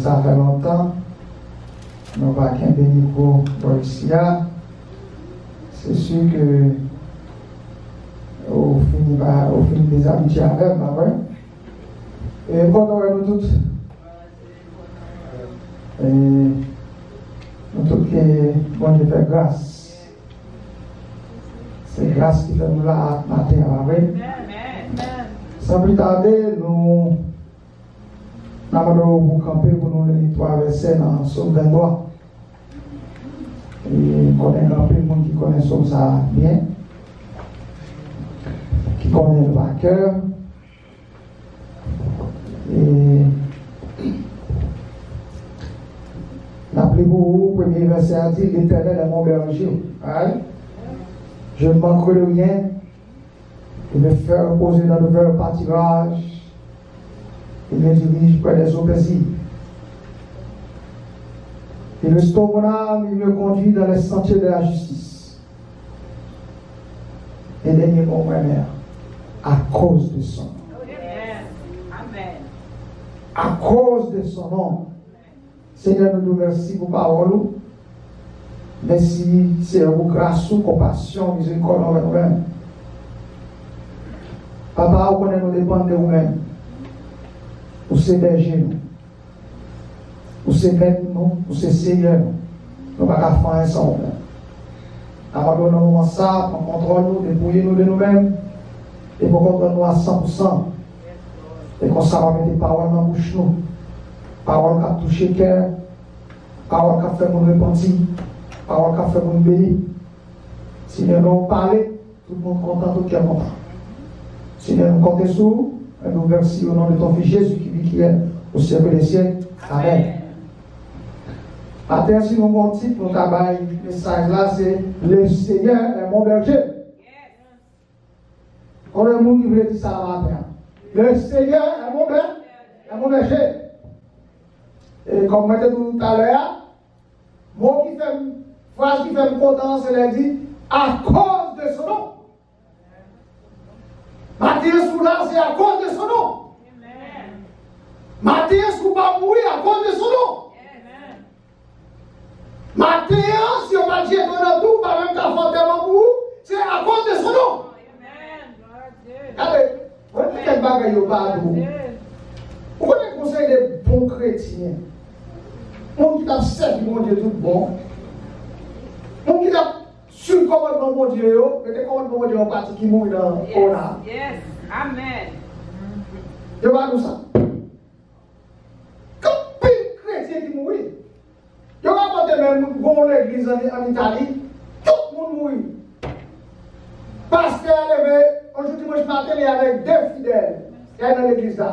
Ça fait longtemps, nous va qu'un bénico pour ici. C'est sûr que au fin des habitués avec, et quand on nous toutes, nous toutes que bon Dieu fait grâce. C'est grâce qui fait nous là matin, sans plus tarder, nous allons vous camper pour nous les trois versets dans Somme 23. Et on connaît un peu de monde qui connaît Somme ça bien, qui connaît le par cœur. Et la plus beau, premier verset a dit: l'Éternel est mon berger. Je ne manquerai de rien. Il me fait reposer dans de verts pâturages. Il me dirige près des eaux paisibles. Il restaure mon âme, il me conduit dans les sentiers de la justice. Et dernièrement, ma mère, à cause de son nom. Amen. À cause de son nom. Seigneur, nous nous remercions pour parole. Merci, Seigneur, pour grâce, compassion, miséricorde envers nous-mêmes. Papa, vous connaissez nous dépendre de vous-même. Vous c'est berger nous. Vous c'est maître nous. Vous c'est Seigneur nous. Nous ne pouvons pas faire sans vous. Abandonnons nous moment ça, pour contrôler nous, dépouiller nous de nous-mêmes. Et pour contrôler nous à 100%. Et qu'on s'en mettre des paroles dans la bouche nous. Paroles qui ont touché le cœur. Paroles qui ont fait nous repentir. Paroles qui ont fait nous bénir. Si nous avons parlé, tout le monde content, tout le monde content. Si nous avons compté sur vous, nous remercions au nom de ton Fils Jésus qui est au siècle des siècles. Amen. Matin, si nous avons titre, nous avons le message là, c'est le Seigneur est mon berger. On a un monde qui veut dire ça matin. Le Seigneur est mon berger. Et comme je disais tout à l'heure, mot qui fait, phrase qui fait content, c'est la dit à cause de son nom. Matthieu sous là, c'est à cause de son nom. Matthieu sous pas mourir à cause de son nom. Matthieu, si on va dire dans tout, pas même qu'à faire pour vous, c'est à cause de son nom. Regardez, vous avez quel bagage au pas de vous. Vous connaissez le conseil des bons chrétiens. Mon qui t'a servi mon Dieu tout bon. Mon qui t'a sur le commandement mon Dieu, mais le commandement mon Dieu en partie qui mourit dans le âme. Yes. Amen. Je vais dire ça. Quand pile chrétien qui mourit, je vais apporter même bon l'église en Italie, tout le monde mourit. Parce qu'elle avait, aujourd'hui, moi je m'attendais avec deux fidèles, qui est dans l'église là.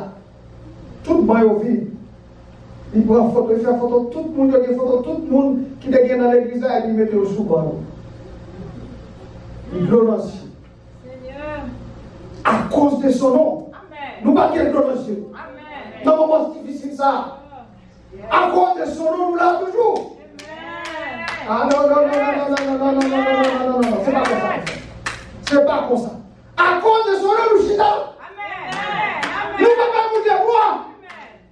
Tout le monde est au vide. Il prend photo, il fait photo, tout le monde a des photos, tout le monde qui est dans l'église là, il met au sous-bord. Il glorifie. Seigneur. À cause de son nom. Amen. Nous ne pouvons pas glorifier. Amen. Dans le moment difficile, ça. À cause de son nom, nous l'avons toujours. Amen. Ah non, non, non, non, non, non, non, non, non, non, non, non, non, c'est pas comme ça. C'est pas comme ça. À cause de son nom, nous chita. Amen. Nous ne pouvons pas vous dire quoi.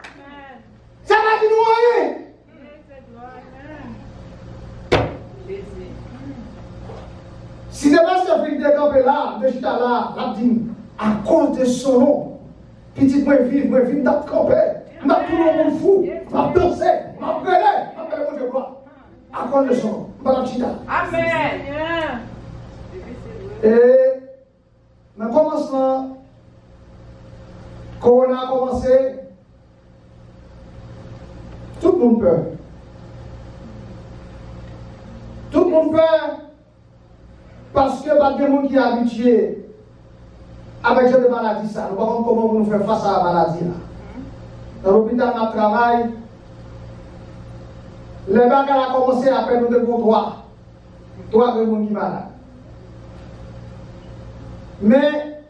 Amen. Ça va dire nous rien. Jésus. Si c'est pas ce film de camper là, de chita là, la dit, à cause de son nom, petit moi vivre, d'être campé, m'a tout le monde fou, m'a dansé, m'a brûlé, m'a fait mon Dieu gloire. À cause de son nom, madame Chita. Amen. Et, dans le commencement, quand on a commencé, tout le monde peur. Tout le monde peur parce que pas de monde qui est habitué avec cette maladie. Ça. Nous ne savons pas comment nous faire face à la maladie. Là. Dans l'hôpital, on travaille. Les bagages ont commencé à peine nous de bon droit. Droit de monde qui est malade. Mais,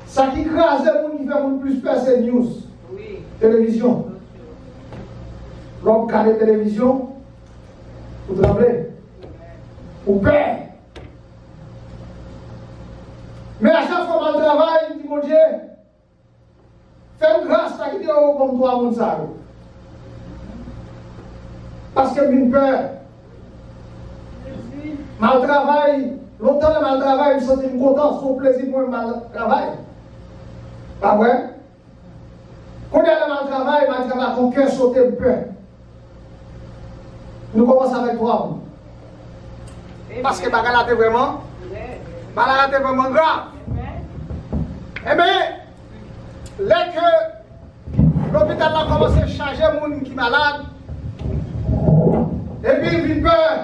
ça qui crase le monde qui fait le plus peur, c'est news. Oui. Télévision. L'homme qui a la télévision, vous tremblez. Vous peur. Mais à chaque fois que je travaille, je dis, mon Dieu, fais-moi grâce à qui dit, oh, comme toi, mon ça. Parce que j'ai peur. Mal travail, longtemps de mal travail, je me sentais content, son plaisir pour le mal travail. Pas vrai? Quand il y a le mal travail, ton cœur sauté de peur. Nous commençons avec toi. Parce que Bagala était vraiment grave. Eh bien, dès que l'hôpital a commencé à changer les gens qui sont malades, et puis il vient peur.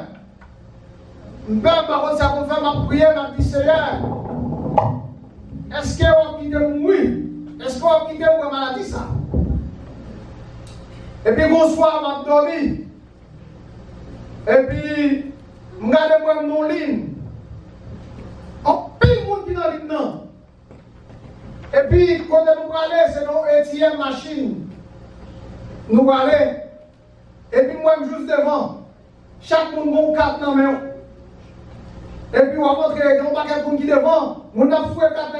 Peur, par contre, ça pour faire ma prière, ma vie, Seigneur. Est-ce qu'on va quitter mourir? Est-ce qu'on va quitter la maladie, ça? Et puis, bonsoir, m'a dormi. Et puis, je regarde mon ligne. En pile monde qui est dans la ligne. Et puis, quand nous allons aller, c'est nos ATM machine. Nous allons aller. Et puis, moi, je juste devant. Chaque monde a une carte dans la main. Et puis, on va montrer qu'il y a un paquet de monde qui est devant. On a foué 4 dans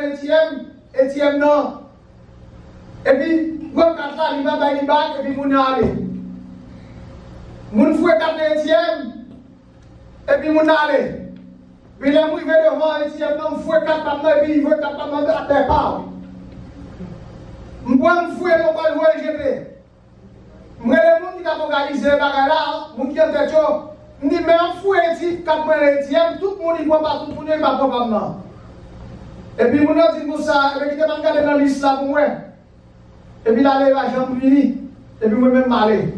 ATM non. Et puis, on a 4 là, il va bailler les bacs, et puis, on est allé. On foué 4 dans ATM, et puis, on est allé. Puis, les gens qui viennent devant ATM, on foué 4 maintenant, et puis, ils veulent 4 maintenant à terre part. On va fouer, on va jouer le GP. Moi, les gens qui ont organisé les bagages là, les gens qui ont fait ça, je dis, mais on fouet 4 mois ATM, tout le monde y voit partout, tout le monde y voit pas maintenant. Et puis, on a dit pour ça, et puis, on a regardé dans la liste là pour moi. Et puis, là, les gens sont venus, et puis, moi-même, je m'allais. Et puis,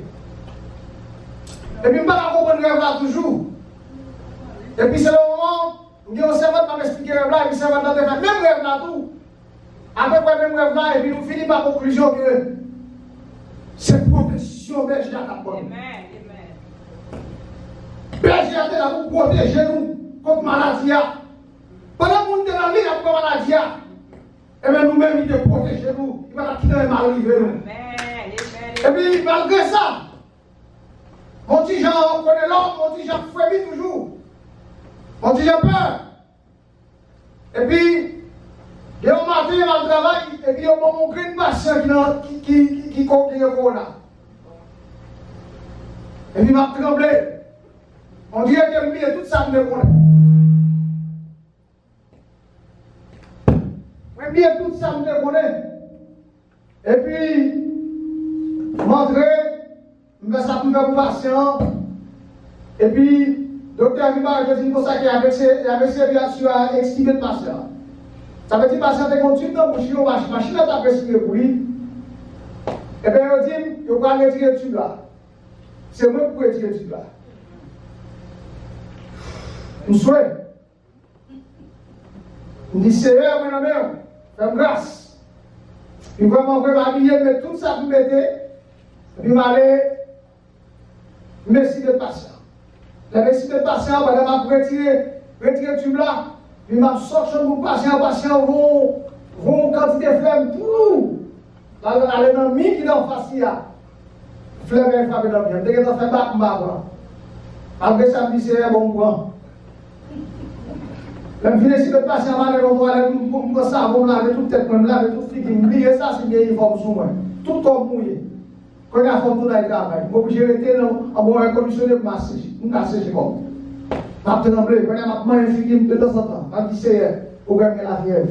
je ne peux pas comprendre le rêve là toujours. Et puis, c'est le moment où je dis au servant de m'expliquer le rêve là, et puis, le servant de faire même rêve là tout. Après, même rêve là, et puis, nous finissons par conclusion que c'est protection berger à la bonne. Amen. Berger à la pour protéger nous contre maladie. Pendant que nous sommes dans la ligne contre maladie, et bien nous-mêmes, il te protéger nous. Il va quitter les mal arriver nous. Et puis, malgré ça, mon petit Jean connaît l'homme, mon petit Jean frémit toujours. Mon petit Jean peur. Et puis, il y a un matin, il va au travail, et puis il y a un grand patient qui est corona. Et puis il m'a tremblé. On dirait qu'il a mis tout ça me connaît. Il a mis tout ça me connaît. Et puis, m'entrer, je vais ça pour faire pour patient. Et puis, docteur Ribar, je dis pour ça qu'il avait servi à exprimer le patient. Ça veut dire que le patient est continu dans la machine à respirer pour lui. Et bien, il dit, il va retirer le tube là. C'est moi pour retirer le tube là. Je souhaite. Je dis, Seigneur, mon ami, fais-moi grâce. Il va m'habiller, mais tout ça pour m'aider. Et puis, il m'a allé, merci de patient. La merci de patient, madame a retirer Retirez tube là, puis m'a sorti pour patient, vont quantité de flemme, tout. Aller dans le mi qui est en face, flemme est frappée dans le bien. Dès que ça fait battre, après ça, me dit c'est bon point. Même si le patient m'a dit, on va aller pour ça, on va laver toute tête, on va laver toute figure, oubliez ça, c'est bien, il faut sous moi. Tout comme mouillé. Quand il y a fait tout dans le travail, je suis resté en bon conditionné pour masser. Je suis asséché comme. Je suis tremblé. Quand il y a mangé une figure de temps en temps, je dis c'est aucun la fièvre.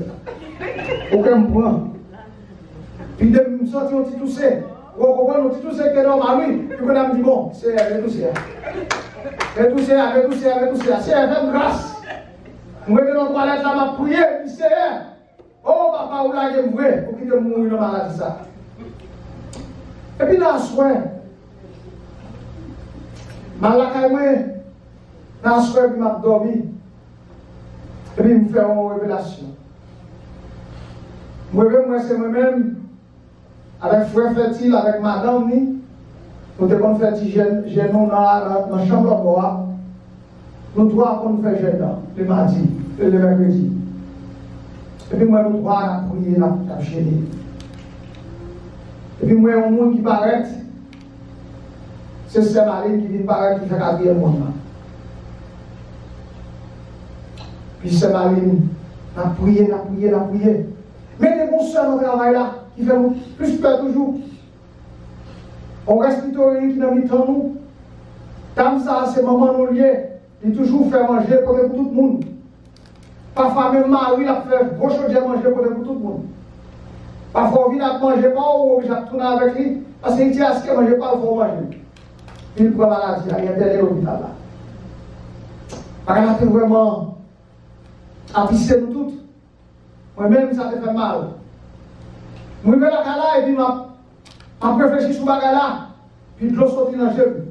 Aucun point. Puis de me sortir un petit toussé. Vous comprenez, un petit toussé qui est normal, oui. Puis quand on me dit bon, c'est avec toussé. Avec toussé. C'est avec grâce. Je vais dans la toilette là, je prier, puis c'est oh papa, où là, je me vois pour qu'il te mouille dans la maladie ça. Et puis dans le soin, dans le soin, je m'a dormi. Et puis je me fais une révélation. Moi, c'est moi-même, avec frère fertile, avec madame, nous devons faire des gênons dans la chambre de bois. Nous trois qu'on fait gênons, le mardi, le mercredi. Et puis moi, nous trois, on a prié, on a gêné. Et puis moi, un monde qui paraît, c'est Sœur Maline qui vient paraître, qui fait quatrième monde. Puis Sœur Maline, on a prié. Mais des bons sœurs dans le travail là, qui fait plus peur toujours. On reste plutôt qui n'a mis tant nous. Comme ça, c'est maman nous lié. Il toujours fait manger pour tout le monde. Parfois, même Marie a fait gros chose à manger pour tout le monde. Parfois, on vient manger pas ou on tourne avec lui. Parce qu'il dit à ce qu'il ne mange pas, il faut manger. Il prend la maladie, il y a un l'hôpital là. Parce qu'il a vraiment affiché nous toutes. Moi-même, ça te fait mal. Je vais la gala et puis je réfléchis sur la gala. Puis de l'eau sortit dans le jeu.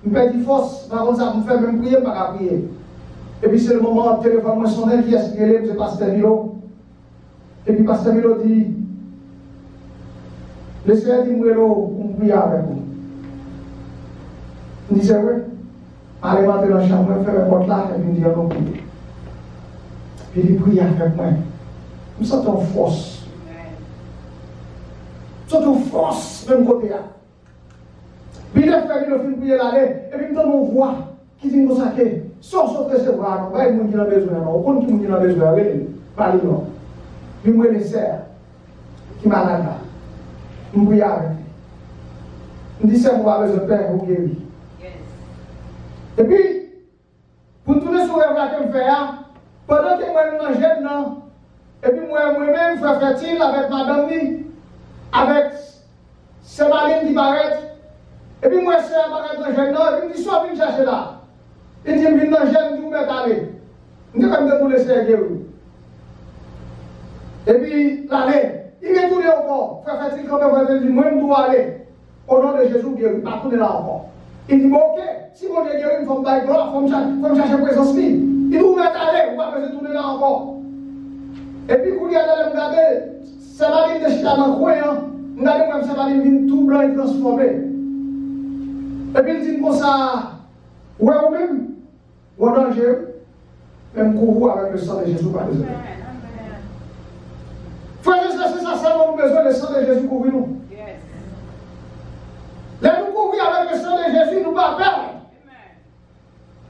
Je perds du force, par contre, ça me fait même prier, pas prier. Et puis c'est le moment où le téléphone me sonne qui est ce c'est Pasteur Milo. Et puis Pasteur Milo dit, le Seigneur dit, Mouelo, on prie avec vous. Je dis, c'est vrai. Allez, rentrer dans la chambre, je fais la porte là, et puis je dis, on prie. Puis il prie avec moi. Je sens en force. Je sens en force, même côté là. Puis il a fait le film prier l'aller, et puis il me donne mon voix qui dit comme ça que, sans recevoir, non, pas il y a besoin, non, aucun qui a besoin, pas lui, non. Puis moi, les sœurs, qui m'a là, je me prie avec lui. Je me dis, c'est moi, besoin de père, vous guérir. Et puis, pour tourner sur le rêve là que je fais, pendant que moi, je mange, non, et puis moi-même, frère fertile, avec madame, avec Sœur Maline qui paraît. Et puis moi, c'est un bagage dans le gène, et puis il me dit, soit venu chercher là. Il dit, je viens dans le gène, je vous mets aller. Je dis, comme de vous laisser guérir. Et puis, l'année, il est tourné encore. Frère Fertile, quand même, il dit, moi, je dois aller. Au nom de Jésus, guérir. Il va tourner là encore. Il dit, bon, ok, si mon Dieu guérit, il faut me bailler gloire, il faut me chercher présence. Il dit, vous mettez aller, vous ne pouvez pas tourner là encore. Et puis, quand il y a d'aller me regarder, ça va venir de chita dans le coin, regardez moi, ça va venir tout blanc et transformé. Et puis il dit comme ça, ouais ou même, ou en danger, même couvre avec le sang de Jésus par les autres. Frère, c'est ça seulement nous besoin, le sang de Jésus couvre nous. Là nous couvrir avec le sang de Jésus, nous pas peur.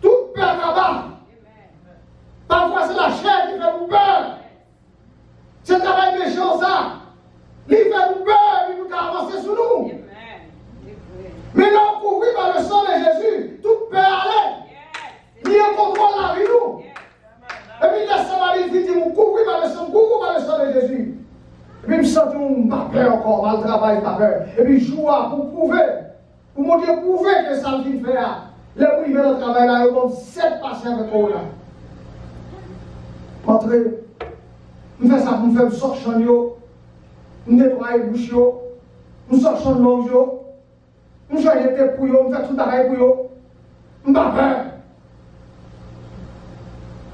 Toute peur là-bas. Parfois c'est la chair qui fait nous peur. C'est le travail méchant ça. Il fait nous peur, il nous avancer sur nous. Maintenant, couvrir par le sang de Jésus, tout peut aller. Il est contrôle la vie, nous. Et puis, la Samarie dit, vous couvrez par le sang de Jésus. Et puis, je me sens pas peur encore, mal travail, pas peur. Et puis, je joue pour prouver, pour mon Dieu, prouver que ça le fait. Là où il vient le travail, là, il y a 7 patients avec moi. Entrez, je fais ça pour me faire sortir de l'eau, je nettoie les bouches, je sors de l'eau. Je vais jeter pour eux, je fais tout pareil pour eux. Je ne pas peur.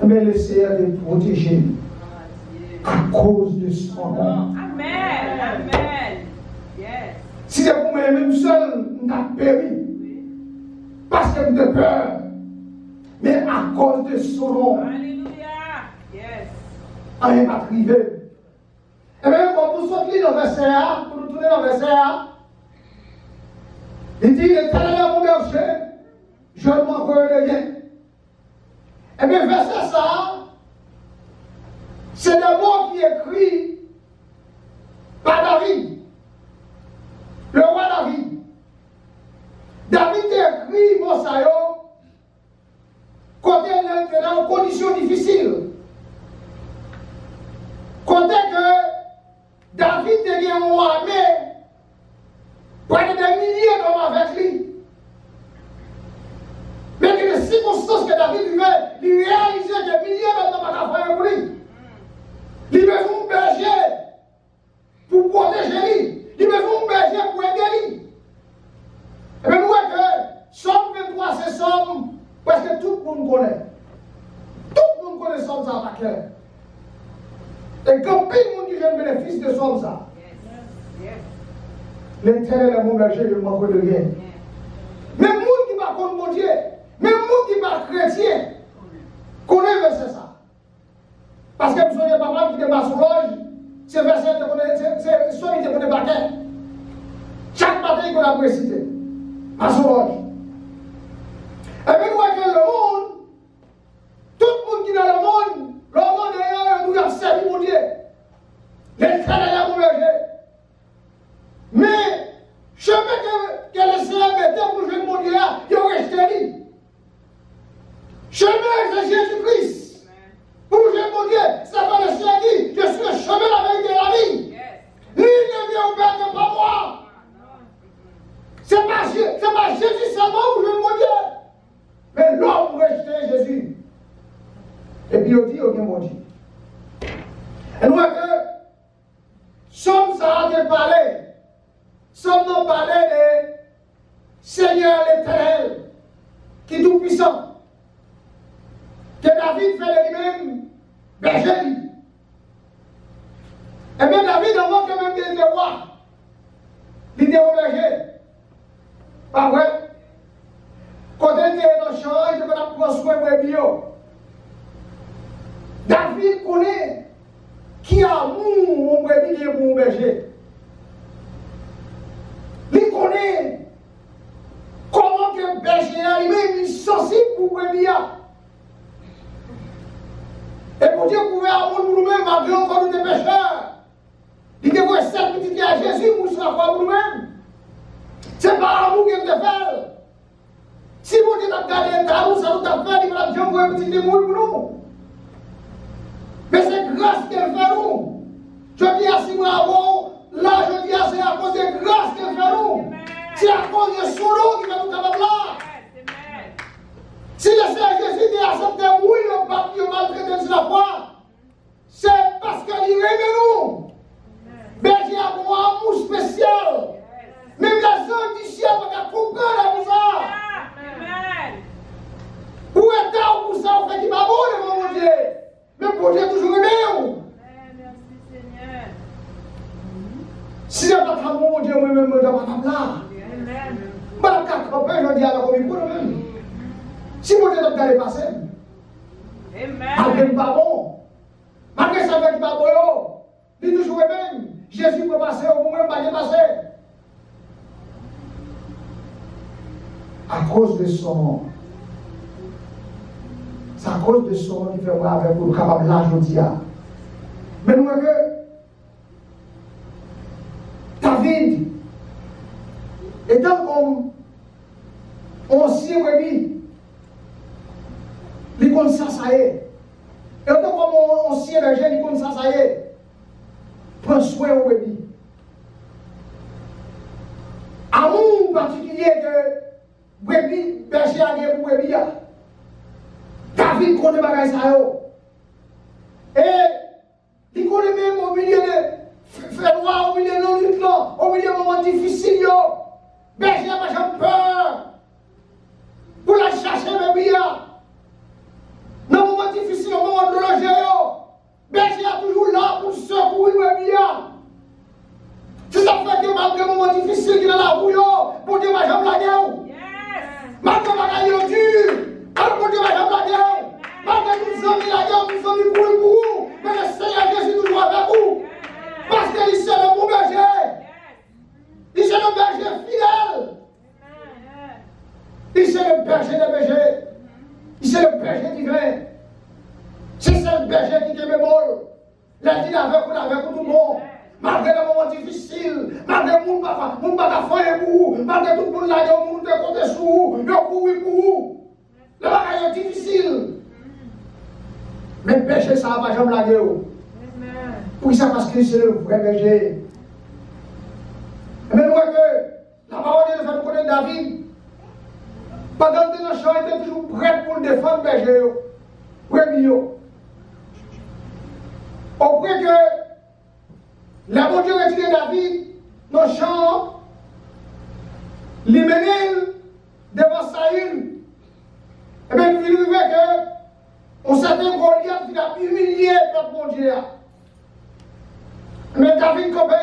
Mais le Seigneur est protégé à cause de son nom. Amen. Amen. Yes. Si c'est pour moi-même seul, je n'ai péri. Parce que j'ai peur. Mais à cause de son nom. rien pas privé. Et bien, quand vous sortez dans le verset A, pour nous tourner dans le verset A, il dit, l'Éternel est mon berger, je ne manquerai de rien. Et bien, verset ça, c'est le mot qui est écrit par David, le roi David. David a écrit mon sayo quand il est dans une condition difficile. Quand que David a gagné une armée, près de des milliers d'hommes avec lui. Mais que les circonstances que David vivait, il réalisait que des milliers d'hommes n'ont pas pour lui. Il veut un berger pour protéger lui. Il veut un berger pour aider lui. Et bien, nous voyons que Somme 23, c'est Somme, parce que tout le monde connaît. Tout le monde connaît Somme, ça pas clair. Et quand pile le monde dit j'ai le bénéfice de Somme, ça. L'Éternel est mon berger, je ne m'en de rien. Mais le monde qui ne va pas contre mon Dieu, même le monde qui n'est pas chrétien, connaît verset ça. Parce que vous savez, papa qui débat sur l'âge, c'est verset c'est soit il te connaît pas. Chaque matin, qu'on a précisé. À son âge. Et bien, nous voyons que le monde, tout le monde qui est dans le monde est nous a servi mon Dieu. L'Éternel est mon berger. Mais, je veux que le Seigneur mette pour jouer mon Dieu, il a resté lui. Chemin, c'est Jésus-Christ. Pour jouer mon Dieu, ça va le Seigneur dit, je suis le chemin, la vérité et la vie. Lui ne vient au Père que par moi. C'est pas Jésus seulement pour jouer mon Dieu. Mais l'homme pour rejeter Jésus. Et puis il dit, ok mon Dieu. Et nous voyons que, Somme ça a parlé. Somme nous parlait de Seigneur l'Éternel, qui est tout puissant. Que David fait de lui-même berger. Et bien David, avant que même il était roi, il était au berger. Pas vrai? Quand il était dans le champ, il devait prendre soin de bio. David connaît qui a mon brebis qui est pour mon berger. Il connaît comment que berger lui-même est sensible pour brebis. Et pour Dieu pouvait avoir nous-mêmes, malgré encore nous des pécheurs. Il devait cette petite à Jésus pour se faire pour nous-mêmes. C'est pas amour qu'il te fait. Si mon Dieu t'a gardé un talon, ça nous a fait, il va dire pour un petit démon pour nous. Mais c'est grâce qu'elle fait nous. Je dis à 6 mois avant, là je dis à c'est à cause de grâce qu'elle fait nous. C'est à cause de son nom qui va nous capables là. Si le Seigneur Jésus a accepté mourir, le pape qui a maltraité sur la croix, c'est parce qu'il aime nous. Berger a un amour spécial. Même les gens du ciel vont comprendre ça. Où est-ce que vous ça, on fait qu'il va bon devant mon Dieu. Mais pour Dieu, toujours aimé. Merci Seigneur. Si je n'ai pas de mon Dieu, moi-même, je ne vais pas là. Madame Kakopé, je dis à la commune pour nous-mêmes. Si mon Dieu n'a pas passé, malgré pas bon, malgré ça fait pas bon, il toujours même. Jésus peut passer, ou vous-même pas passer. À cause de son nom. C'est à cause de son nom qui fait moi avec vous capable là aujourd'hui. Mais nous voyons que David, étant comme ancien brebis, il compte ça y est. Et étant comme ancien berger, il compte ça y est. Prends soin au brebis. Amour particulier que brebis, berger a gagné pour brebis. David connaît bagay ça yo. Et il connaît même au milieu de faire noir, au milieu de non-lutte là, au milieu de moments difficiles yo. Berger n'a pas jamais peur. Pour la chercher brebis. Dans le moment difficile, au moment de loger yo. Berger est toujours là pour secourir brebis. Si ça fait que malgré le moment difficile qu'il est là pour yo, pour Dieu va jamais la guerre. Malgré la guerre dur, pour Dieu va jamais la guerre. Malgré nous sommes la guerre, nous sommes pour vous. Mais le Seigneur berger qui aime bol. Les dit avec tout le monde. Malgré les moments difficiles, malgré le monde qui a faim pour vous, malgré tout le monde là, il y a un monde de côté sur vous, il y a un pour vous. Le bagage est difficile. Mais berger, ça va pas jamais laguer. Pour ça, parce que c'est le vrai berger. Mais nous, que la parole de Dieu fait connaître David. Pendant que le champ était toujours prêt pour défendre le berger. Premier. Au point que la bonne Dieu retiré David dans le champ, il menait devant Saül. Et bien, il arrivait que, on certain Goliath qui a humilié notre bon Dieu. Mais David campé.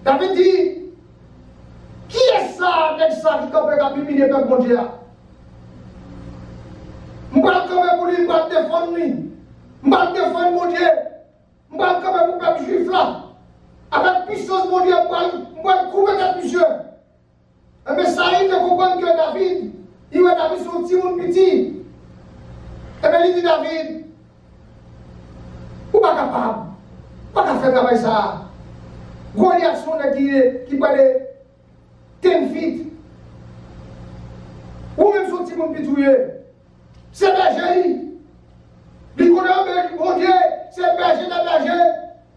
David dit, qui est ça, avec ça, qui campé, qui a humilié notre bon Dieu? Je vais camper pour lui, je vais défendre lui. Je vais défendre mon Dieu. Je vais camper pour le peuple juif là. Avec puissance, mon Dieu, je vais couper cette monsieur. Mais ça arrive de comprendre que David, il va David son petit monde petit. Et bien il dit David, ou pas capable, pas capable de faire travail ça. Goliath son qui parle 10 feet. Ou même son petit monde petit. C'est berger. Il connaît mon Dieu, c'est berger de berger.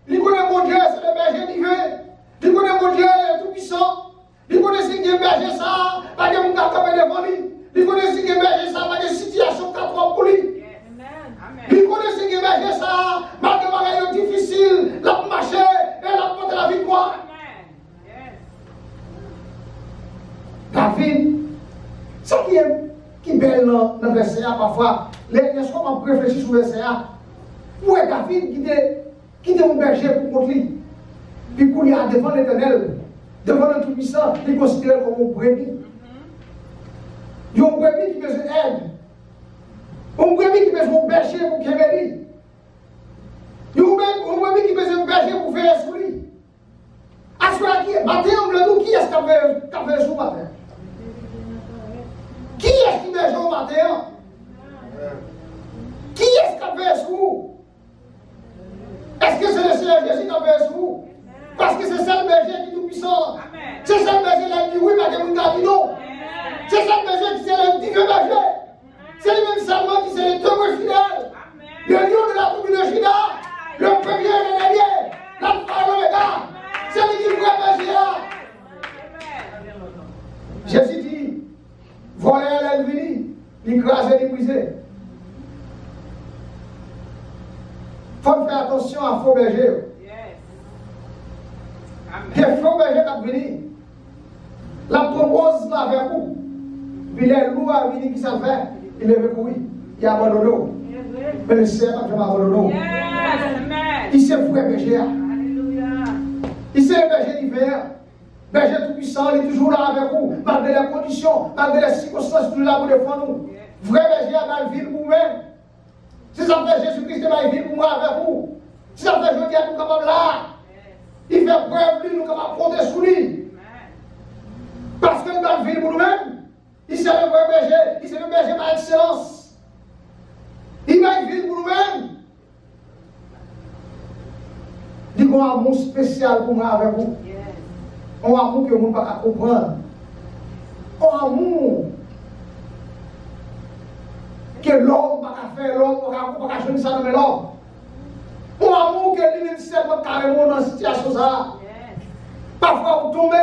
Il connaît mon Dieu, c'est le berger divin. Il connaît mon Dieu, il est tout puissant. Il connaît ce qui est berger ça, pas de mon gars comme devant lui. Il connaît ce qui est berger ça, pas de situation catastrophe pour lui. Il connaît ce qui est berger ça, pas de manière difficile, la marcher et la porter la victoire. David, ce qui est belle dans le verset parfois, les gens ont réfléchi sur le verset. Où est David qui était un berger pour contre lui? Puis pour lui devant l'Éternel, devant le Tout-Puissant, il considère comme un brebis. Il y a un brebis qui besoin d'aide. Un brebis qui besoin d'un berger pour qu'il lui. Il y a un brebis qui besoin d'un berger pour faire sur lui. À ce moment-là, qui est-ce qui a fait sur matin? Qui est-ce qui berge au matin? Qui est-ce qui a fait sur vous? Est-ce que c'est le Seigneur Jésus qui a fait sur vous? Parce que c'est ça le berger qui est tout puissant. C'est ça le berger qui dit oui, mais qui dit non. C'est ça le berger qui c'est le divin berger. C'est le même Salomon qui c'est le témoin fidèle. Le lion de la tribu de Juda. Le premier et le dernier. L'alpha et l'oméga. C'est lui qui est le vrai berger. Jésus dit, voler à l'ennemi, l'écraser, l'épuiser. Il faut faire attention à faux berger. Il faut berger qui venir. La propose là avec vous. Puis les loups à venir qui s'en fait, il est venu, il a abandonné. Mais le Seigneur n'a pas abandonné. Il s'est foutu berger. Il s'est le berger d'hiver. Berger tout puissant, il est toujours là avec vous, malgré les conditions, malgré les circonstances, toujours là pour défendre nous. Vrai berger à Malville pour vous-même. Si ça fait Jésus-Christ de Malville pour moi avec vous. Si ça fait jeudi à nous capables là. Il fait preuve, lui, nous capables de compter sur lui. Parce que Malville pour nous-mêmes, il c'est le vrai berger, il c'est le berger par excellence. Il Malville pour nous-mêmes. Il y a un amour spécial pour moi avec vous. Un amour que vous ne pouvez pas comprendre. Un amour que l'homme ne peut pas faire, l'homme ne peut pas jouer ça dans l'homme. Un amour que lui-même seulement carrément dans cette situation. Parfois vous tombez.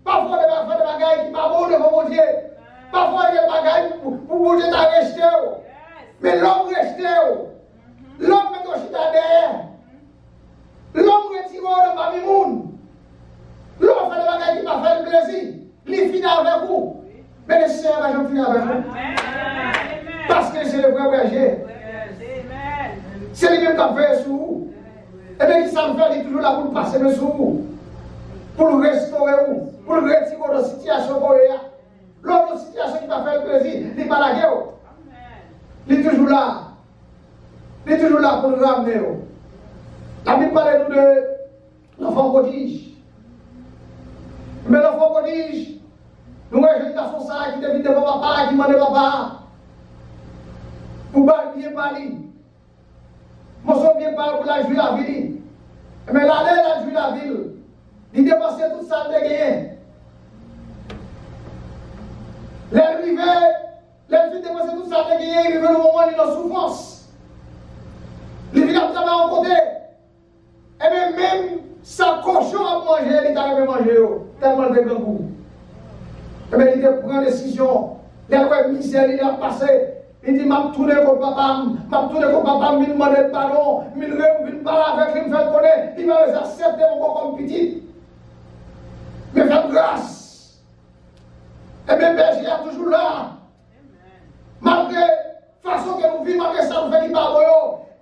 Parfois vous faites des bagailles qui ne sont pas bons devant mon Dieu. Parfois il y a des bagailles pour mon Dieu rester. Mais l'homme reste. L'homme met ton chita derrière. L'homme retire de ma mimoune. L'homme fait des bagages qui m'a fait le plaisir. Il finit avec vous. Mais le Seigneur va jamais finir avec vous. Parce que c'est le vrai berger. C'est lui-même qui a fait sur vous. Et bien, qui s'en fait, il est toujours là pour passer sur vous. Pour le restaurer vous. Pour le retirer de la situation pour vous. L'autre situation qui m'a fait le plaisir, il n'est pas la guerre. Il est toujours là. Il est toujours là pour nous ramener. La Bible parle nous de l'enfant prodige. Mais l'enfant prodige, nous avons un garçon ça qui devine devant papa, qui demande papa. pour bien parler. Moi, je bien parler pour la jouer la ville. Mais l'année, la jouer la ville. Il dépensait tout ça de gagner. L'arrivée, les filles dépensaient tout ça de gagner, il arrive le moment où il est en souffrance. Les filles ont travaillé en côté. Et bien, même sa cochon à manger, il est arrivé à manger, tellement de grand goût. Et bien, il prend une décision. Il a mis misère, il a passé. Il dit, m'a tourné contre papa, il m'a demandé pardon, il m'a parlé avec lui, il m'a fait connaître, il m'a accepté encore comme petit. Mais faites grâce. Et bien, berger est toujours là. Malgré la façon que nous vivons, malgré ça, nous faisons pas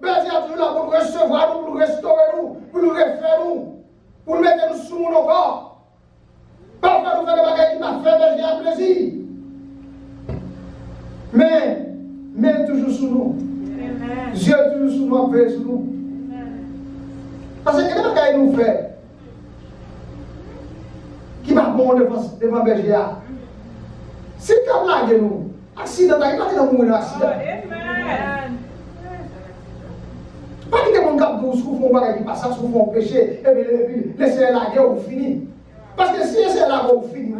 de berger est toujours là pour nous recevoir, pour nous restaurer, pour nous refaire, pour nous mettre nous sous nos corps. Parfois, nous faisons des bagages qui m'a fait berger à plaisir. Mais toujours sous nous. Dieu est toujours sous nous, paix sous nous. Parce que quel bagages nous fait qui va bon devant berger? Si tu as blagué nous, accident, il n'y a pas de mourir accident. Pas qu'il y ait des gens qui souffrent, qui passent, qui souffrent, péché, et puis laisser la guerre ou fini. Parce que si c'est la guerre ou fini,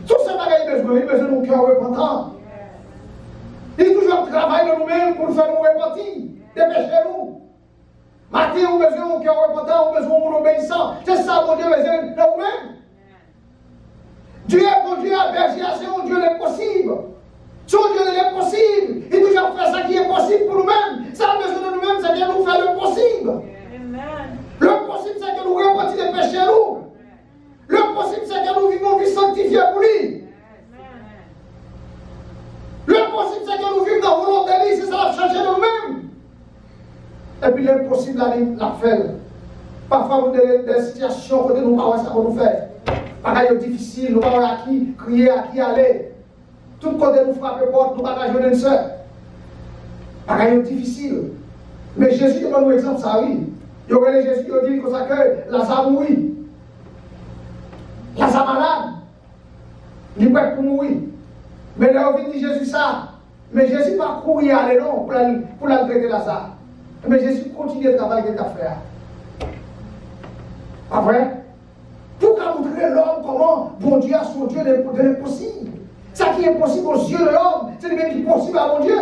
tout ce bagage il besoin de nos cœurs repentants. Il toujours travailler de nous-mêmes pour faire nous repentir, dépêcher nous. Matin, on a besoin de cœur repentant, on a besoin de obéissant. C'est ça, mon Dieu, besoin de nous-mêmes. Dieu est bon Dieu, berger, c'est un Dieu l'impossible. Son Dieu l'impossible. Il toujours fait ça qui est possible pour nous-mêmes. Ça a besoin de nous-mêmes, c'est bien nous faire le possible. Le possible, c'est que nous repentions des péchés nous. Le possible, c'est que nous vivons une vie sanctifiée pour lui. Le possible, c'est que nous vivons dans la volonté de lui, c'est ça la changer de nous-mêmes. Et puis l'impossible, la fait. Parfois, nous avons des situations où nous ne savons pas ce qu'on nous fait. Pareil, difficile, nous ne savons pas à qui crier, à qui aller. Tout côté nous frappe porte, nous ne savons pas jouer une seule. Pareil, difficile. Mais Jésus donne nous exemple, ça oui. Il y aurait les Jésus qui dit comme ça que Lazare mourit. Lazare malade. Il est prêt pour mourir. Mais là, on dit Jésus ça. Mais Jésus n'a pas couru aller non pour la traiter Lazare. Mais Jésus continue de travailler avec ta frère. Pas vrai? Pour montrer l'homme comment bon Dieu a son Dieu de l'impossible. Ça qui est possible aux yeux de l'homme, c'est le même qui est possible à mon Dieu.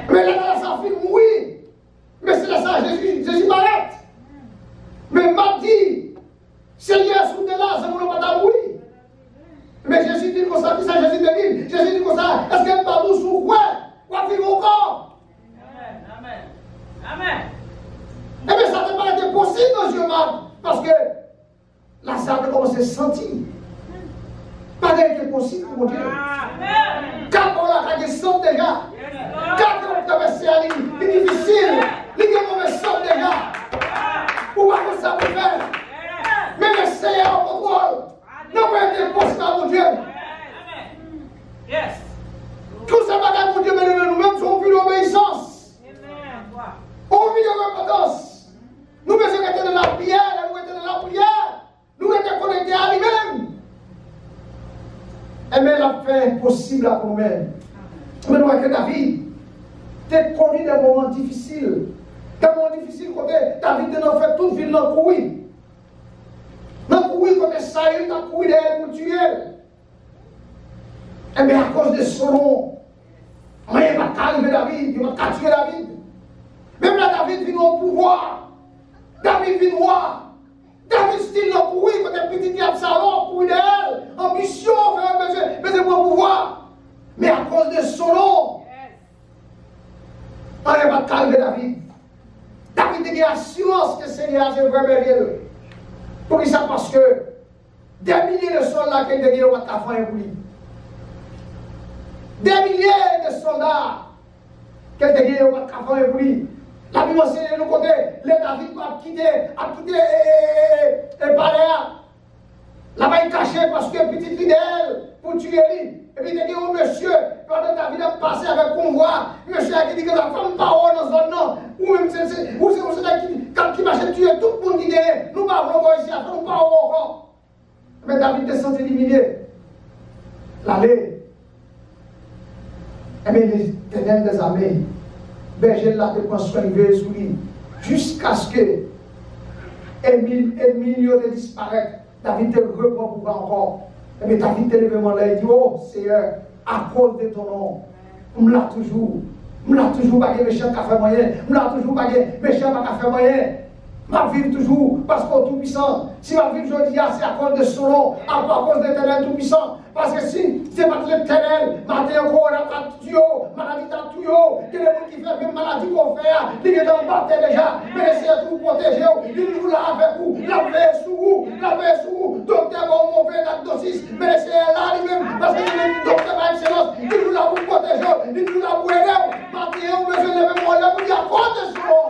Mais là, ça fait mourir. Mais c'est là ça, Jésus m'arrête. Mais m'a dit, Seigneur, sous de là, ça ne va pas mourir. Mais Jésus dit comme ça, Jésus dit comme ça, est-ce qu'elle pas vous sous quoi? Quoi vivre encore? Amen. Eh bien, ça n'a pas été possible aux yeux de parce que Lazare a commencé à sentir. Pas d'être possible pour mon Dieu. Quand on a des sons déjà, quand on a traversé la ligne, c'est difficile, les mauvais sons déjà. Ou pas que ça peut faire. Mais le Seigneur en contrôle. Non, pas être possible à mon Dieu. Tout ça va mon Dieu, mais nous-mêmes, on vit l'obéissance. On vit la repentance. Nous devons être dans la prière, nous être dans la prière. Nous être connectés à lui-même. Et mais la fait impossible à nous-mêmes. Mais nous, avec David, tu as connu des moments difficiles. Des moments difficiles, côté David a fait toute ville dans le couille. Dans le couille, côté Saül, il a couru derrière pour tuer. Et bien, à cause de son nom, il va calmer David, il va tuer David. Même là, David vient au pouvoir. David vient roi. David style dans le couille, côté petit Absalom, couille derrière. Ambition, faire besoin de pouvoir. Mais à cause de son nom, on va calmer David. David a assurance que le Seigneur est vraiment bien. Pour ça, parce que des milliers de soldats qui ont gagné au Matafan pour lui. Des milliers de soldats qui ont gagné au Matafan pour lui. La Bible enseigne de l'autre côté, les David a quitté le palais. Là-bas, il cachait parce que petit fidèle pour tuer lui. Et puis il a dit au monsieur, pendant que David a passé avec convoi, monsieur a dit que la femme parole dans zone non. Ou même c'est quand il marchait tuer tout le monde qui est, nous ne parlons pas ici, nous parlons encore. Mais David descend éliminé. L'aller, Eh bien, l'Éternel des armées, berger là te prend soin de sur lui, jusqu'à ce que Emilio te disparaisse. David te reprend pour encore. Eh bien, David te lève mon là et dit, oh Seigneur, à cause de ton nom, on l'a toujours pas méchant qui a fait moyen, on l'a toujours pas méchant qui a fait moyen. Ma vie toujours, parce qu'on est tout-puissant. Si ma vie aujourd'hui, c'est à cause de son nom, à cause de l'éternel tout-puissant. Parce que si c'est pas l'éternel, matin encore, on a tout, maladie t'a tout, il y a des gens qui font même maladie qu'on fait, il y a des gens déjà, mais essayez de vous protéger, il nous l'a avec vous, la veille sous vous, docteur, on fait la dosis, mais essayez là lui-même, parce que le docteur par excellence, il nous l'a pour protéger, il nous l'a pour aider, matin, on besoin de lever mon lèvre pour dire à cause de son nom.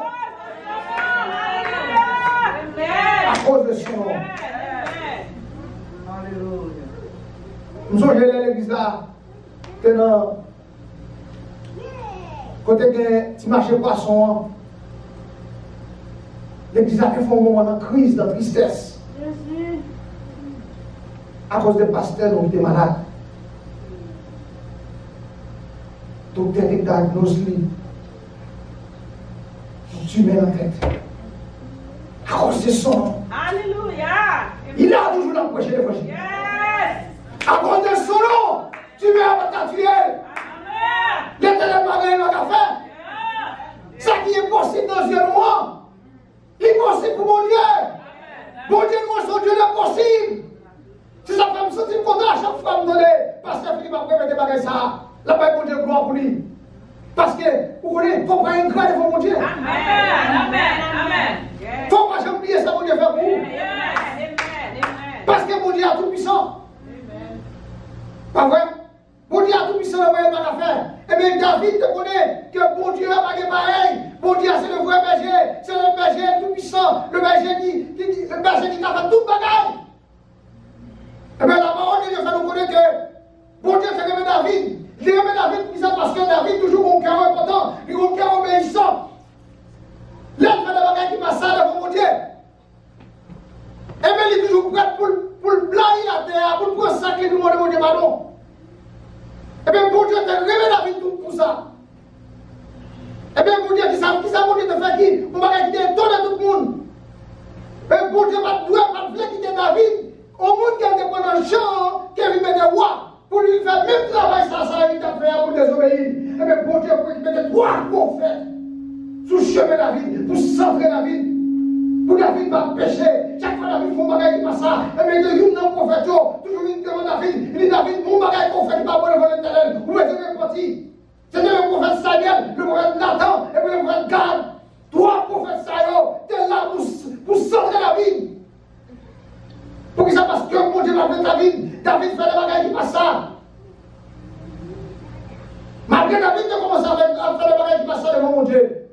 À cause de son nom. Nous sommes allés à l'église là, tenant, côté que tu marches poisson, l'église a fait un moment de crise, de tristesse. À cause des pasteurs, nous étions malades. Docteur a diagnosé lui. Tu mets la tête. À cause de son nom. Alléluia. Il a toujours l'approché l'évangile. À cause de son nom, tu mets à ta tuer. L'éternel n'a rien à faire. Ça qui est possible dans Dieu moi, il est possible pour mon Dieu. Mon Dieu, moi, son Dieu n'est possible. Si ça fait me sentir content à chaque fois me donner, parce que Philippe a préparé des bagages ça, la paix pour Dieu, gloire pour lui. Parce que, vous voyez, il faut pas un grand devant mon Dieu. Amen. Il ne faut pas jamais oublier ça, mon Dieu, faire pour vous. Parce que mon Dieu est tout puissant. Pas vrai? Mon Dieu a tout puissant, le moyen de la faire. Eh bien, David te connaît que mon Dieu a pas pareil. Mon Dieu, c'est le vrai berger. C'est le berger tout puissant. Le berger qui a fait tout le bagage. Eh bien, la parole de Dieu fait nous connaître que mon Dieu te remet David. Il remet David puissant parce que David, toujours mon cœur important, il a mon cœur obéissant. Là, il fait des bagages qui passent devant mon Dieu. Eh bien, il est toujours prêt pour le blayer la terre, pour le prendre ça qui nous demande mon Dieu pardon. Eh bien, mon Dieu te remet David tout pour ça. Eh bien, mon Dieu, qui ça mon Dieu te fait qui? Mon bagage qui étonne tout le monde. Mais mon Dieu, pas de quitter David. Au monde qui a été pendant le champ, qui a vu des rois, pour lui faire même travail, ça, il t'a fait pour désobéir. Eh bien, mon Dieu, pour lui mettre trois prophètes sous le chemin de David, pour centrer David. Pour David va pécher. Chaque fois David fait un bagage qui passe ça. Et bien, il y a un prophète, toujours une demande David. Il dit David, mon bagage qu'on fait, il va pour le voler l'éternel. Où est-ce que c'est parti? C'était le prophète Samuel, le prophète Nathan, et puis le prophète Gad. Trois prophètes Samuel, t'es là pour centrer David. Pour que ça passe que mon Dieu va faire David. David fait des bagages qui passent ça. Malgré David, tu commences à faire des bagages qui passent ça devant mon Dieu.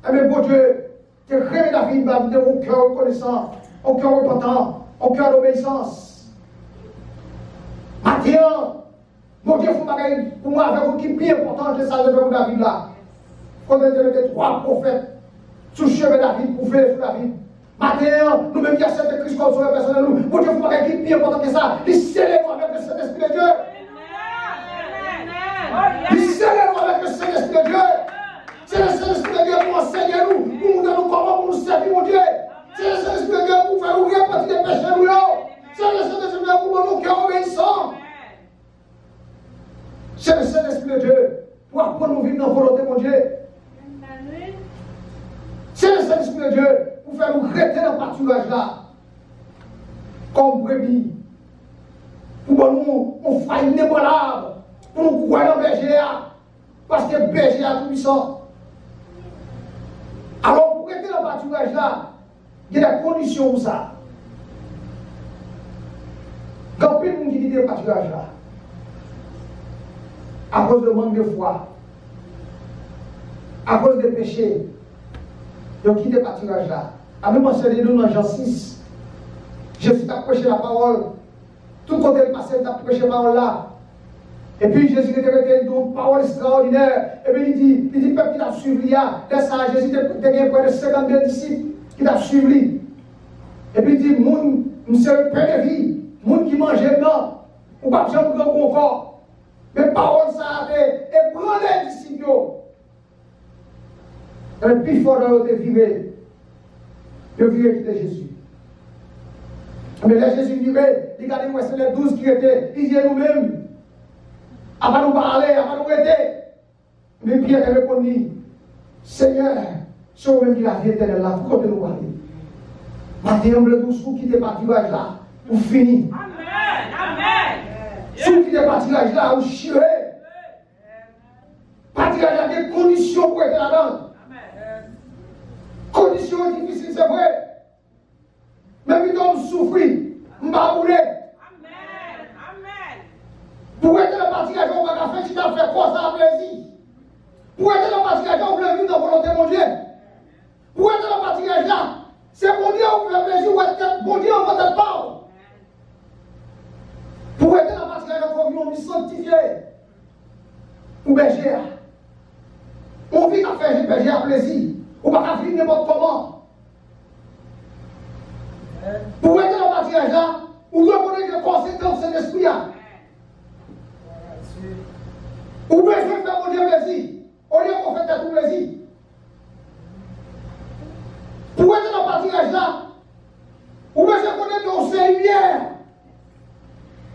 Eh bien, mon Dieu, tu crées David de mon cœur reconnaissant, mon cœur repentant, mon cœur d'obéissance. Maintenant, mon Dieu, il faut bagaille pour moi avec vous qui est plus important que ça devant David là. Quand il y a trois prophètes sous le chemin de David pour faire sur David. Maintenant, nous-mêmes qui acceptons Christ comme sauveur personnel, mon Dieu, il faut bagaille qui est plus important que ça. Il scellez-nous avec le Saint-Esprit de Dieu. Il scellez-nous avec le Saint-Esprit de Dieu. C'est le Saint-Esprit de Dieu pour enseigner nous, pour nous donner comment pour nous servir, mon Dieu. C'est le Saint-Esprit de Dieu pour faire ouvrir partie des péchés, nous. C'est le Saint-Esprit de Dieu pour nous cœurs obéissants. C'est le Saint-Esprit de Dieu pour apprendre à vivre dans la volonté, mon Dieu. C'est le Saint-Esprit de Dieu pour faire nous arrêter dans le pâturage là. Comme brebis. Pour nous, on faille inébranlable. Pour nous croire dans le berger. Parce que le berger est tout puissant. Alors, pour être dans le pâturage là, il y a des conditions pour ça. Quand il y a des gens qui quittent le pâturage là, à cause de manque de foi, à cause des péchés, ils ont quitté le pâturage là. À même enseigné nous dans Jean 6, Jésus a prêché la parole. Tout côté le passé, il a prêché la parole là. Et puis Jésus était une parole extraordinaire. Et puis il dit, peuple qui t'a suivi là, laisse ça, Jésus était près de 52 disciples qui t'a suivi. Et puis il dit, moun, c'est le pain de vie, moun qui mange blanc, ou pas jamais grand corps. Mais parole ça a été Le plus fort de vivre, de vivre quitter Jésus. Mais là, Jésus vivait, il a dit, c'est les 12 qui étaient, ils disaient nous-mêmes, avant nous parler, avant nous aider. Mais Pierre a répondu, Seigneur, c'est vous-même qui la vie éternelle là, pourquoi tu nous parler? Maintenant, le 12 qui te partirage là, pour finir. Amen. Amen. Ceux qui te partirage là, vous chirez. Partirage là, des conditions pour être là-dedans. Conditions difficiles, c'est vrai. Même si on souffre, on va rouler. Amen. Amen. Pour être dans le partirage, on va faire si tu as fait quoi ça a plaisir. Pour être dans le partirage, on veut vivre dans la volonté de mon Dieu. Pour être dans le partirage là, c'est bon Dieu qui fait plaisir ou être bon Dieu en votre part. Pour être dans le partirage, on veut vivre sanctifié. Ou berger. On vit à faire berger à plaisir. On va pas vivre n'importe comment. Pour être dans le partirage là, on reconnaît les conséquences de l'esprit. Ou besoin de faire mon Dieu plaisir. Au lieu qu'on fait tout plaisir. Pour être dans le partirage là, ou besoin de connaître qu'on c'est lumière.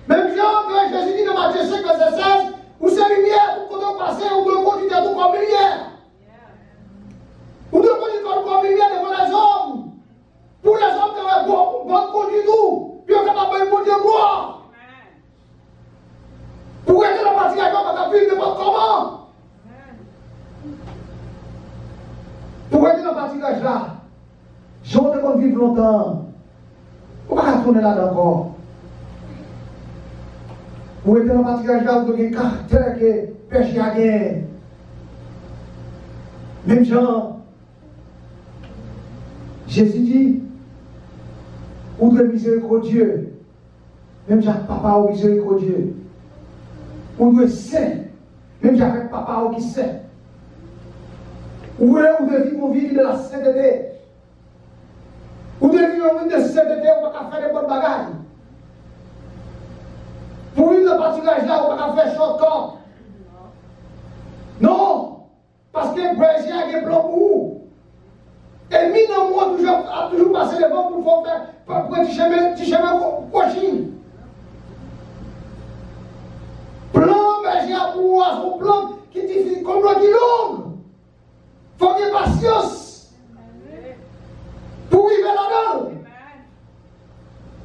Même genre que Jésus dit dans Matthieu 5, verset 16, ou c'est lumière pour qu'on passe, ou de conduire tout comme lumière. Ou de conduire comme lumière devant les hommes. Pour les hommes qui ont bon conduire tout, puis on va pas bon Dieu gloire. Pour être dans le partirage là, on va vivre n'importe comment. Pour être dans le partirage là, j'en ai qu'on vivre longtemps. On va pas tourner là encore. Pour être dans le partirage là, vous avez un caractère que péché a gagné. Même Jean, Jésus dit, ou de miséricordieux. Même Jacques papa ou miséricordieux. Ou de saint. Même Jacques papa ou qui saint. Ou de vivre une vie de la sainteté. Ou de vivre une vie de sainteté, on ne va pas faire des bonnes bagailles. Pour vivre le partirage là, on ne va pas faire shortcut. Non! Parce que le berger a un plan pour vous. Et mis dans moi a toujours passé devant pour faire pour un petit chemin cochine. Plan berger a pour vous, son plan qui est difficile, comme l'eau qui est long. Il faut avoir patience pour vivre là-dedans.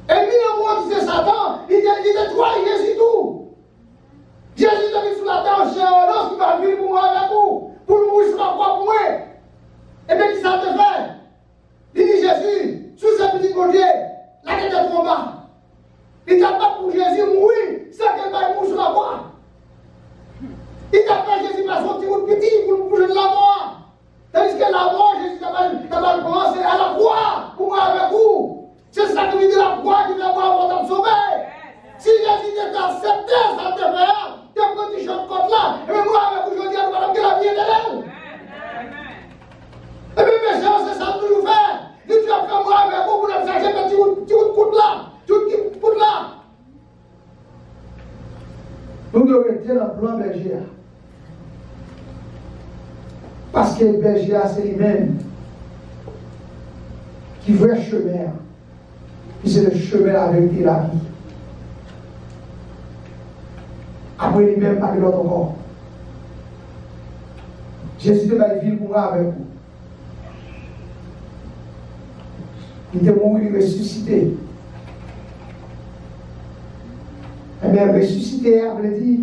Et mis dans moi qui c'est Satan, il détruit Jésus tout. Jésus est venu sur la terre, cher un qui va vivre pour moi avec vous, pour le mourir sur la croix pour moi. Et bien, qui ça te fait? Il dit Jésus, sous ce petit collier, la tête est trop bas. Il t'a pas pour Jésus mourir, c'est qu'elle va mourir sur la croix. Il t'a fait Jésus par son petit bout de petit pour bouger de la mort. Tandis que la mort, Jésus t'a mal pensé à la croix pour moi avec vous. C'est ça que veut dire la croix qui vient voir avant de me sauver. Si Jésus t'a accepté, ça te fait. T'es un petit shortcut là, et moi avec vous, je dis à madame que la vie est éternelle. Et bien, mes gens, c'est ça que nous faisons. Si tu as fait moi avec vous, vous n'avez cherché un petit bout de coude là. Petit bout là. Nous devons être dans le plan berger. Parce que le berger, c'est lui-même qui veut un chemin. Puis c'est le chemin, la vérité et la vie. Après lui-même, pas de l'autre encore. Jésus de la ville pour moi avec vous. Il était mort, il est ressuscité. Et bien, ressuscité, elle veut dire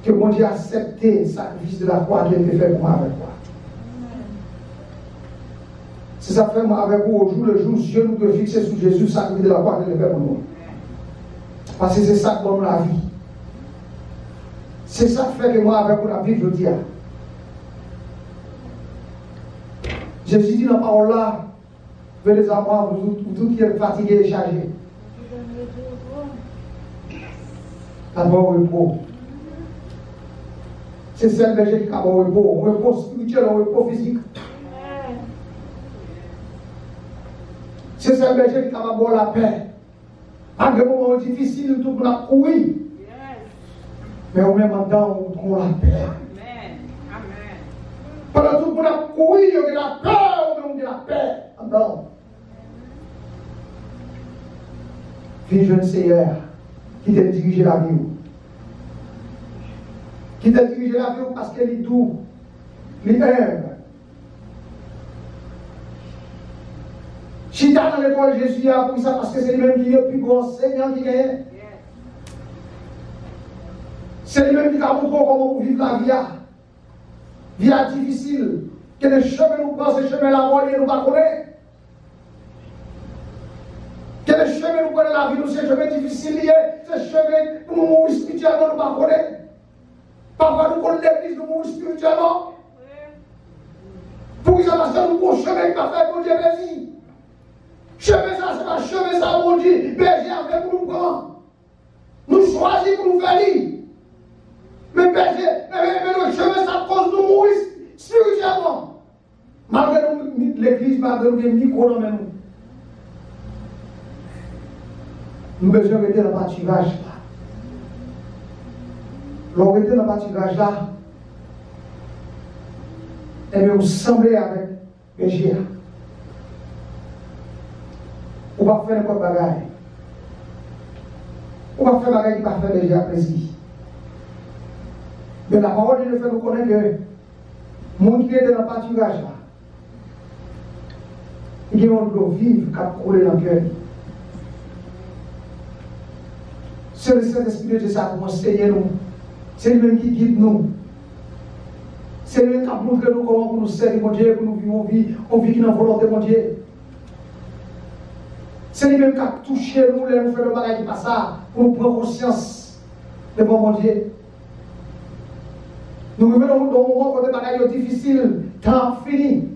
que mon Dieu a accepté le sacrifice de la croix qui a été fait pour moi avec moi. C'est ça fait moi avec vous au jour le jour, Dieu nous doit fixer sur Jésus le sacrifice de la croix qui a été fait pour nous. Parce que c'est ça qui donne la vie. C'est ça qui fait que moi avec vous la vie, je dis. Jésus dit dans la parole là, venez à moi, vous tous qui êtes fatigués et chargés. D'abord au repos. C'est celle berger qui a au repos. Un repos spirituel, un repos physique. C'est celle berger qui a avoir la paix. À des moments difficiles, tout le monde a couru. Mais au même temps, on trouve la paix. Pendant courir, il y a la peur, ou bien la paix. Non. Fille jeune Seigneur, qui t'a dirigé la vie. Qui t'a dirigé la vie parce qu'elle est doux, elle est humble. Si tu as dans l'école Jésus, pour ça, parce que c'est lui-même qui est le plus grand enseignant qui gagne. C'est lui-même qui a montré comment vous vivez la vie. Vie difficile. Que les chemins nous passent, les chemins la mort, nous ne pas connaître. Que les chemins nous prennent la vie, nous, c'est chemins difficiles, c'est chemins pour nous mourir spirituellement, nous ne pas connaître. Parfois, nous connaissons l'église, nous mourir spirituellement. Pour ça, parce que nous avons un chemin qui va faire pour Dieu plaisir. Chemin ça, c'est pas chemin ça, mon Dieu. Berger avec pour nous prendre. Nous choisissons pour nous faire lire. Mais berger, mais le chemin ça cause nous mourir spirituellement. Malgré nous, l'église, malgré nous, les micros dans nous. Nous devons rester dans le pâturage là. Lorsqu'on reste dans le pâturage là, et bien vous semblez avec berger. On va faire n'importe quoi bagaille. On va faire bagaille qui va faire déjà plaisir. Mais la parole de Dieu fait nous connaître que le monde qui est dans le pâturage là, il y a un monde vivre qui a coulé dans le cœur. C'est le Saint-Esprit de Dieu ça pour enseigner nous. C'est lui-même qui guide nous. C'est lui-même qui a montré nous comment nous servir mon Dieu, pour nous vivre une vie qui est dans la volonté de mon Dieu. C'est lui-même qui a touché nous, nous fait le bagage qui passe ça, pour nous prendre conscience devant mon Dieu. Nous revenons dans un moment où les bagages difficiles, temps fini.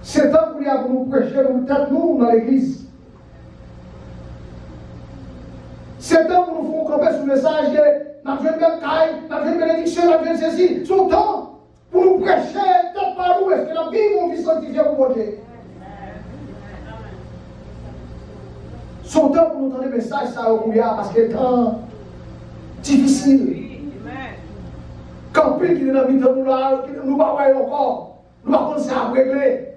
C'est temps pour nous prêcher, nous dans l'église. C'est temps pour nous faire camper sur le message que nous avons une caille, nous avons une bénédiction, nous avons une ceci. C'est temps pour nous prêcher, tête par nous, est-ce que la vie, mon vie sanctifiée pour mon Dieu. Son temps pour nous donner des messages, ça a parce que le temps difficile. Quand il qui est dans le milieu, nous ne voyons encore. Nous ne pouvons pas régler.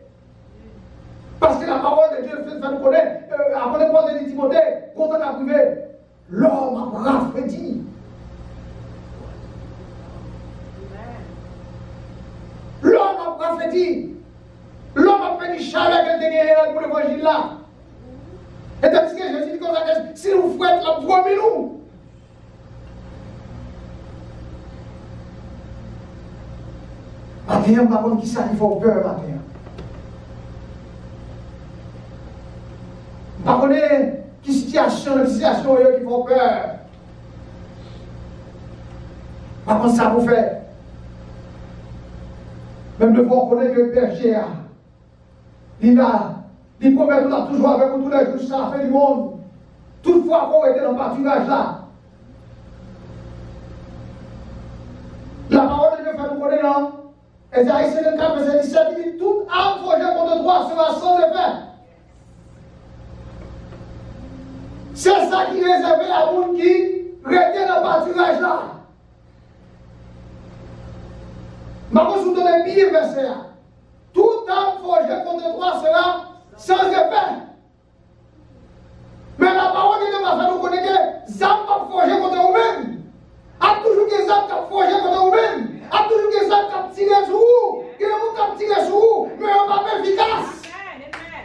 Parce que la parole de Dieu fait nous connaître. Après le point de Timothée, quand on a privé, l'homme a rafraîchi. L'homme a rafraîchi. L'homme a fait du chalet qu'elle était pour l'évangile là. Et tandis que Jésus dit comme ça, si vous faites la promis nous. Matin, par contre, qui ça qui fait peur, matin? Par contre, qui situation qui font peur? Par contre, ça vous fait. Même de voir connaître que le berger, il promet qu'on a toujours avec vous tous les jours jusqu'à la fin du monde. Toutefois, qu'on était dans le pâturage là. La parole de Dieu fait nous connaître, non? Esaïe 54, verset 17, il dit toute arme forgée contre toi sera sans effet. C'est ça qui est réservé à monde qui reste dans le pâturage là. Maintenant, je vous donne un billet verset. Toute arme forgée contre toi sera sans effet. Mais la parole de Dieu va faire nous connaître que les armes pas forgées contre vous-même. A toujours des armes qui forgées contre vous-même. A toujours des armes qui tirent sur vous. Il y a des gens qui tirent sur vous, mais on va pas efficace.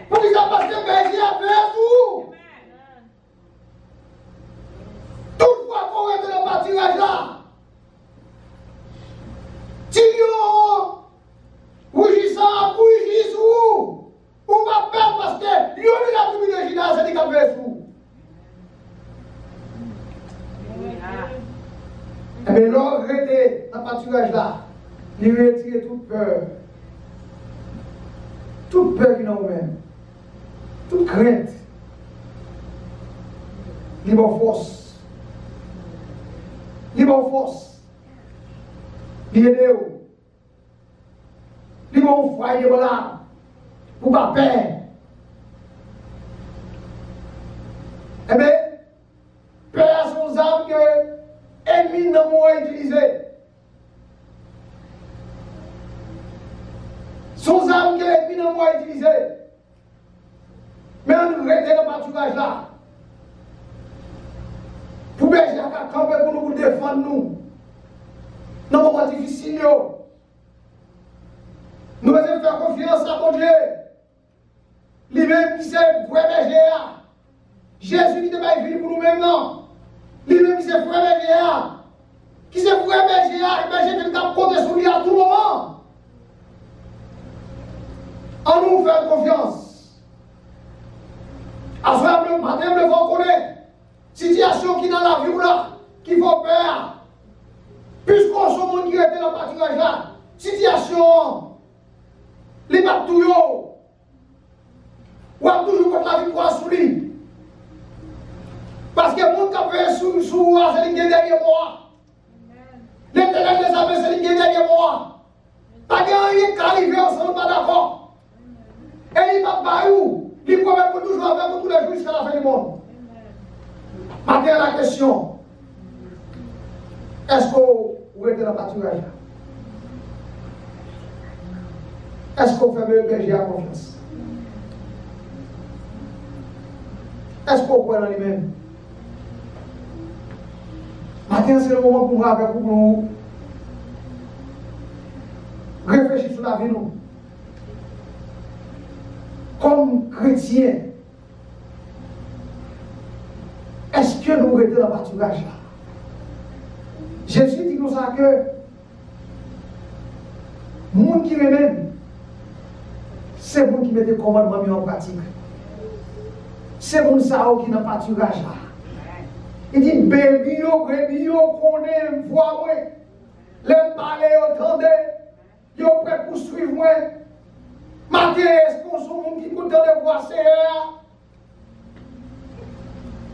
Pour qu'ils aient passé le berger à faire sur vous. Toutefois, qu'on reste dans le pâturage là. Tirons, rougissant, rougissant sur vous. On va perdre parce que l'on est la tribu de Judas, c'est des qui fait sur vous. Eh bien, l'on reste dans le pâturage là. Il retire toute peur. Toute peur qui nous mène. Toute crainte. Libre force. Libre force. Libre Dieu. Libre foyer voilà. Pour pas peur. Eh bien, peur sont armes que ennemis n'ont pas utilisées. Son âme qui est dans moi utilisée. Mais on arrête le pâturage là. Pour berger à camper pour nous défendre nous. Dans les moments difficiles. Nous devons faire confiance à mon Dieu. Lui-même qui s'est vrai berger. Jésus qui n'est pas venu pour nous-mêmes, non. Lui-même qui s'est vrai berger. Qui s'est vrai berger. Le berger qui a compté sur lui à tout moment. En nous faire confiance. À ce matin, nous devons connaître. Situation qui dans la vie là, qui faut peur. Puisqu'on se monde qui était dans le pâturage là, situation, les batouillots, ou a toujours contre la victoire sous lui. Parce que le monde qui a fait sous c'est lui qui est derrière moi. L'éternel des armées, c'est lui qui est derrière moi. Pas de rien qui arrive ensemble, pas d'accord. Et il va pas où? Il promet pour toujours avec vous tous les jours jusqu'à la fin du monde. Maintenant, la question, est-ce que vous êtes dans le pâturage? Est-ce qu'on fait le berger à confiance? Est-ce qu'on croit dans lui-même? Maintenant, c'est le moment pour nous avec vous réfléchir sur la vie, nous. Comme chrétiens, est-ce que nous étions dans le pâturage là? Jésus dit comme ça que le monde qui même, c'est le monde qui met des commandements en pratique. C'est le monde qui est dans le pâturage là. Il dit, bébé, qu'on aime, voix, les parler, entendez, ils sont prêts pour suivre moi. Matin, est-ce qu'on est monde qui compte de voir Seigneur?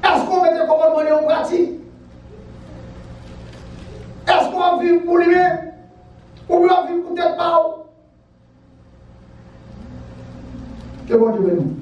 Est-ce qu'on met des commandements en pratique? Est-ce qu'on vit pour lui-même? Ou bien on vit pour tes parents? Que bon Dieu bénisse.